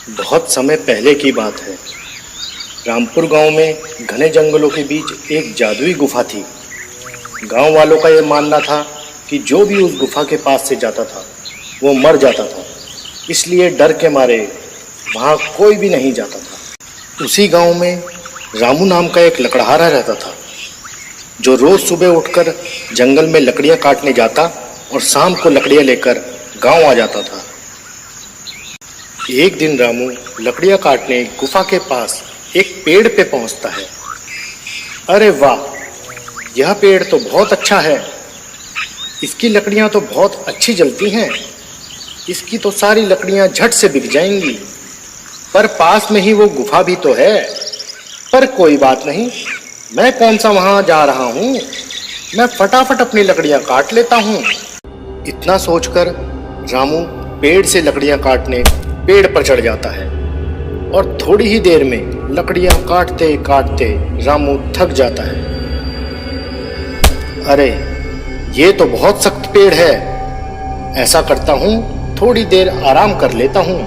बहुत समय पहले की बात है। रामपुर गांव में घने जंगलों के बीच एक जादुई गुफा थी। गांव वालों का यह मानना था कि जो भी उस गुफा के पास से जाता था वो मर जाता था, इसलिए डर के मारे वहां कोई भी नहीं जाता था। उसी गांव में रामू नाम का एक लकड़हारा रहता था, जो रोज सुबह उठकर जंगल में लकड़ियां काटने जाता और शाम को लकड़ियां लेकर गांव आ जाता था। एक दिन रामू लकड़ियां काटने गुफा के पास एक पेड़ पे पहुंचता है। अरे वाह, यह पेड़ तो बहुत अच्छा है। इसकी लकड़ियां तो बहुत अच्छी जलती हैं। इसकी तो सारी लकड़ियां झट से बिक जाएंगी। पर पास में ही वो गुफा भी तो है। पर कोई बात नहीं, मैं कौन सा वहां जा रहा हूं, मैं फटाफट अपनी लकड़ियां काट लेता हूं। इतना सोचकर रामू पेड़ से लकड़ियां काटने पेड़ पर चढ़ जाता है और थोड़ी ही देर में लकड़ियां काटते काटते रामू थक जाता है। अरे, ये तो बहुत सख्त पेड़ है। ऐसा करता हूं, थोड़ी देर आराम कर लेता हूं,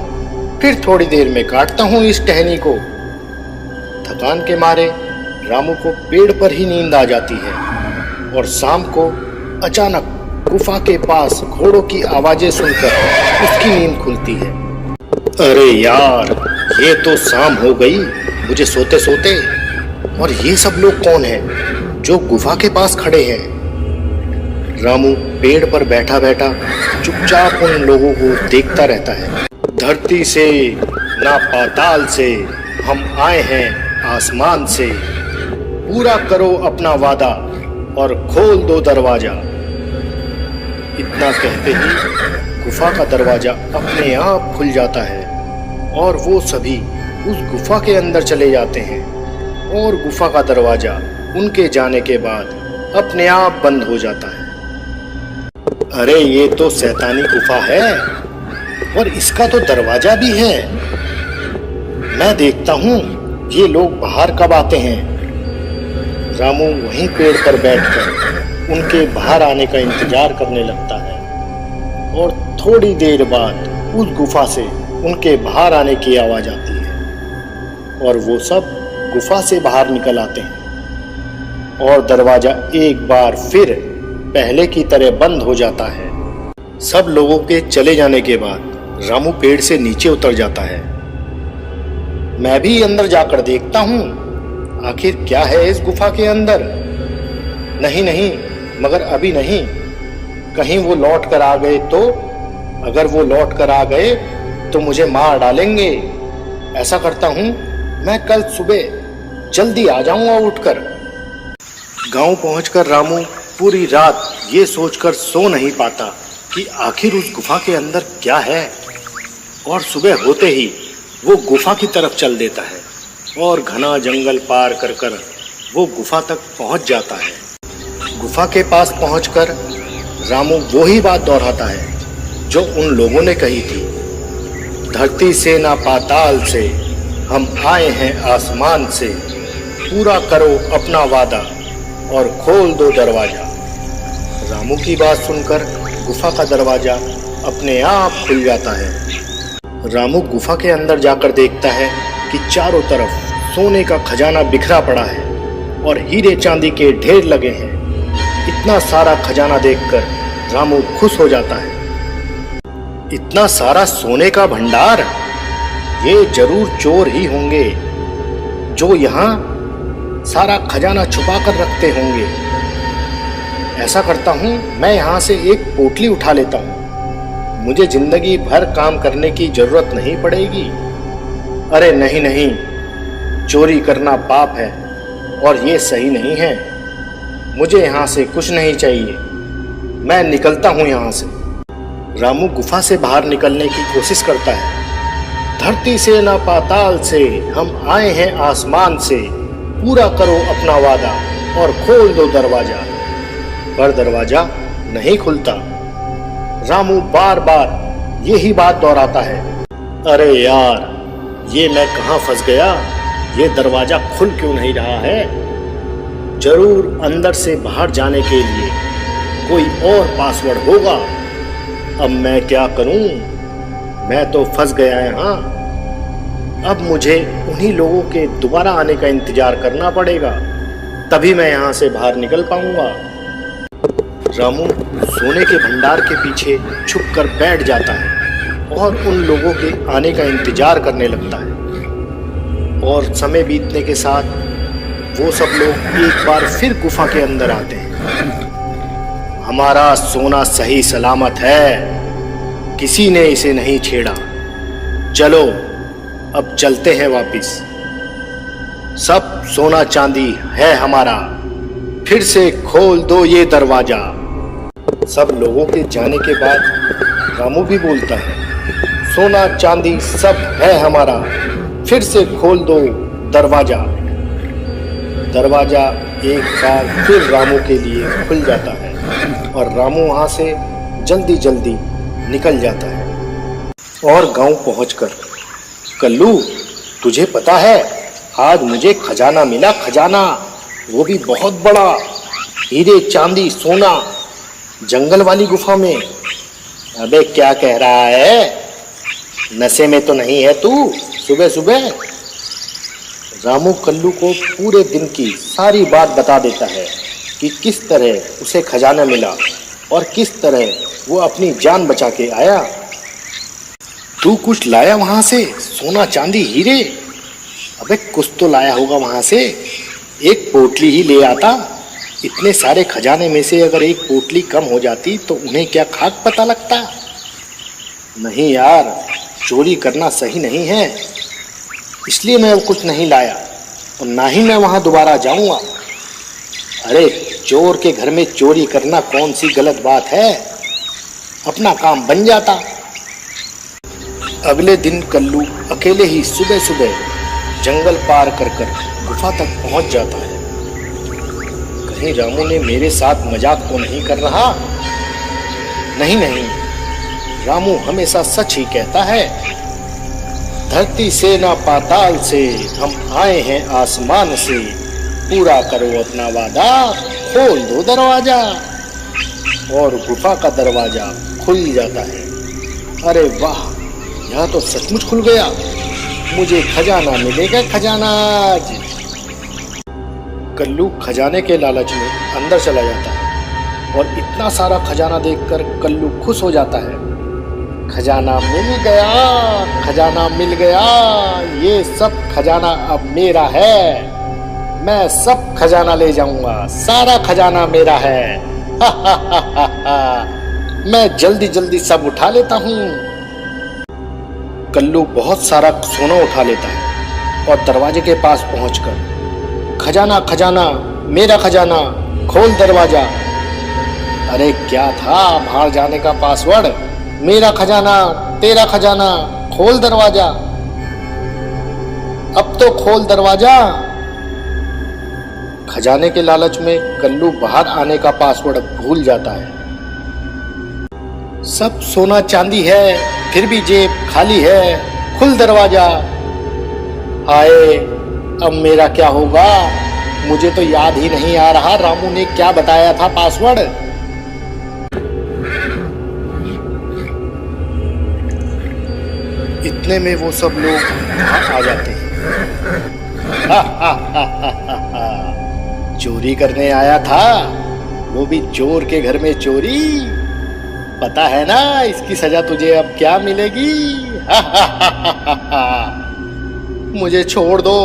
फिर थोड़ी देर में काटता हूं इस टहनी को। थकान के मारे रामू को पेड़ पर ही नींद आ जाती है और शाम को अचानक गुफा के पास घोड़ों की आवाजें सुनकर उसकी नींद खुलती है। अरे यार, ये तो शाम हो गई मुझे सोते सोते। और ये सब लोग कौन हैं जो गुफा के पास खड़े हैं? रामू पेड़ पर बैठा बैठा चुपचाप उन लोगों को देखता रहता है। धरती से ना पाताल से हम आए हैं आसमान से, पूरा करो अपना वादा और खोल दो दरवाजा। इतना कहते ही गुफा का दरवाजा अपने आप खुल जाता है और वो सभी उस गुफा के अंदर चले जाते हैं और गुफा का दरवाजा उनके जाने के बाद अपने आप बंद हो जाता है। अरे, ये तो शैतानी गुफा है और इसका तो दरवाजा भी है। मैं देखता हूँ ये लोग बाहर कब आते हैं। रामू वहीं पेड़ पर बैठकर उनके बाहर आने का इंतजार करने लगता है और थोड़ी देर बाद उस गुफा से उनके बाहर आने की आवाज आती है और वो सब गुफा से बाहर निकल आते हैं और दरवाजा एक बार फिर पहले की तरह बंद हो जाता है। सब लोगों के चले जाने के बाद रामू पेड़ से नीचे उतर जाता है। मैं भी अंदर जाकर देखता हूँ आखिर क्या है इस गुफा के अंदर। नहीं नहीं, मगर अभी नहीं, कहीं वो लौट कर आ गए तो? अगर वो लौट कर आ गए तो मुझे मार डालेंगे। ऐसा करता हूँ, मैं कल सुबह जल्दी आ जाऊंगा उठकर। गांव पहुंचकर रामू पूरी रात ये सोचकर सो नहीं पाता कि आखिर उस गुफा के अंदर क्या है। और सुबह होते ही वो गुफा की तरफ चल देता है और घना जंगल पार कर कर वो गुफा तक पहुंच जाता है। गुफा के पास पहुंचकर रामू वो ही बात दोहराता है जो उन लोगों ने कही थी। धरती से ना पाताल से हम आए हैं आसमान से, पूरा करो अपना वादा और खोल दो दरवाजा। रामू की बात सुनकर गुफा का दरवाजा अपने आप खुल जाता है। रामू गुफा के अंदर जाकर देखता है कि चारों तरफ सोने का खजाना बिखरा पड़ा है और हीरे चांदी के ढेर लगे हैं। इतना सारा खजाना देखकर रामू खुश हो जाता है। इतना सारा सोने का भंडार, ये जरूर चोर ही होंगे जो यहाँ सारा खजाना छुपा कर रखते होंगे। ऐसा करता हूँ, मैं यहाँ से एक पोटली उठा लेता हूँ, मुझे जिंदगी भर काम करने की जरूरत नहीं पड़ेगी। अरे नहीं नहीं, चोरी करना पाप है और ये सही नहीं है। मुझे यहाँ से कुछ नहीं चाहिए, मैं निकलता हूँ यहाँ से। रामू गुफा से बाहर निकलने की कोशिश करता है। धरती से ना पाताल से हम आए हैं आसमान से, पूरा करो अपना वादा और खोल दो दरवाजा। पर दरवाजा नहीं खुलता। रामू बार बार यही बात दोहराता है। अरे यार, ये मैं कहाँ फंस गया, ये दरवाजा खुल क्यों नहीं रहा है। जरूर अंदर से बाहर जाने के लिए कोई और पासवर्ड होगा। अब मैं क्या करूं, मैं तो फंस गया यहाँ। अब मुझे उन्हीं लोगों के दोबारा आने का इंतजार करना पड़ेगा, तभी मैं यहाँ से बाहर निकल पाऊंगा। रामू सोने के भंडार के पीछे छुपकर बैठ जाता है और उन लोगों के आने का इंतजार करने लगता है। और समय बीतने के साथ वो सब लोग एक बार फिर गुफा के अंदर आते हैं। हमारा सोना सही सलामत है, किसी ने इसे नहीं छेड़ा। चलो अब चलते हैं वापिस। सब सोना चांदी है हमारा, फिर से खोल दो ये दरवाजा। सब लोगों के जाने के बाद रामू भी बोलता है, सोना चांदी सब है हमारा, फिर से खोल दो दरवाजा। दरवाजा एक बार फिर रामू के लिए खुल जाता है और रामू वहां से जल्दी जल्दी निकल जाता है। और गांव पहुंचकर, कल्लू तुझे पता है आज मुझे खजाना मिला, खजाना, वो भी बहुत बड़ा, हीरे चांदी सोना, जंगल वाली गुफा में। अबे क्या कह रहा है, नशे में तो नहीं है तू सुबह सुबह? रामू कल्लू को पूरे दिन की सारी बात बता देता है कि किस तरह उसे खजाना मिला और किस तरह वो अपनी जान बचा के आया। तू कुछ लाया वहां से, सोना चांदी हीरे? अबे कुछ तो लाया होगा वहां से, एक पोटली ही ले आता। इतने सारे खजाने में से अगर एक पोटली कम हो जाती तो उन्हें क्या खाक पता लगता? नहीं यार, चोरी करना सही नहीं है, इसलिए मैं वो कुछ नहीं लाया और ना ही मैं वहां दोबारा जाऊंगा। अरे चोर के घर में चोरी करना कौन सी गलत बात है, अपना काम बन जाता। अगले दिन कल्लू अकेले ही सुबह सुबह जंगल पार कर कर गुफा तक पहुंच जाता है। कहीं रामू ने मेरे साथ मजाक तो नहीं कर रहा? नहीं नहीं, रामू हमेशा सच ही कहता है। धरती से ना पाताल से, हम आए हैं आसमान से, पूरा करो अपना वादा, खोल दो दरवाजा। और गुफा का दरवाजा खुल जाता है। अरे वाह, यह तो सचमुच खुल गया, मुझे खजाना मिलेगा, खजाना आज। कल्लू खजाने के लालच में अंदर चला जाता है और इतना सारा खजाना देखकर कल्लू खुश हो जाता है। खजाना मिल गया, खजाना मिल गया, ये सब खजाना अब मेरा है, मैं सब खजाना ले जाऊंगा, सारा खजाना मेरा है। हा हा हा हा हा। मैं जल्दी जल्दी सब उठा लेता हूँ। कल्लू बहुत सारा सोना उठा लेता है और दरवाजे के पास पहुंचकर, खजाना खजाना मेरा खजाना, खोल दरवाजा। अरे क्या था बाहर जाने का पासवर्ड? मेरा खजाना तेरा खजाना, खोल दरवाजा, अब तो खोल दरवाजा। खजाने के लालच में कल्लू बाहर आने का पासवर्ड भूल जाता है। सब सोना चांदी है, फिर भी जेब खाली है, खुल दरवाजा। हाय, अब मेरा क्या होगा? मुझे तो याद ही नहीं आ रहा रामू ने क्या बताया था पासवर्ड। इतने में वो सब लोग वहां आ जाते हैं। चोरी करने आया था, वो भी चोर के घर में चोरी। पता है ना इसकी सजा तुझे अब क्या मिलेगी? मुझे छोड़ दो,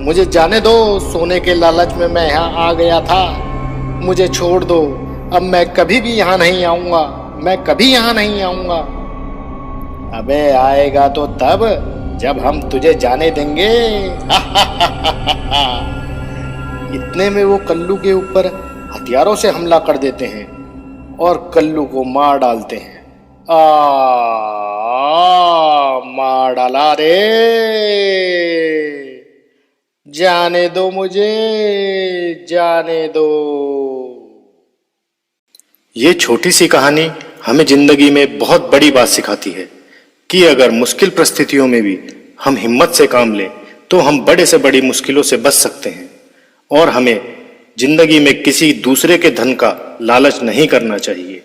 मुझे जाने दो, सोने के लालच में मैं यहाँ आ गया था, मुझे छोड़ दो, अब मैं कभी भी यहाँ नहीं आऊंगा, मैं कभी यहाँ नहीं आऊंगा। अबे आएगा तो तब जब हम तुझे जाने देंगे। इतने में वो कल्लू के ऊपर हथियारों से हमला कर देते हैं और कल्लू को मार डालते हैं। मार डाला रे, जाने दो मुझे, जाने दो। ये छोटी सी कहानी हमें जिंदगी में बहुत बड़ी बात सिखाती है कि अगर मुश्किल परिस्थितियों में भी हम हिम्मत से काम लें तो हम बड़े से बड़ी मुश्किलों से बच सकते हैं। और हमें जिंदगी में किसी दूसरे के धन का लालच नहीं करना चाहिए।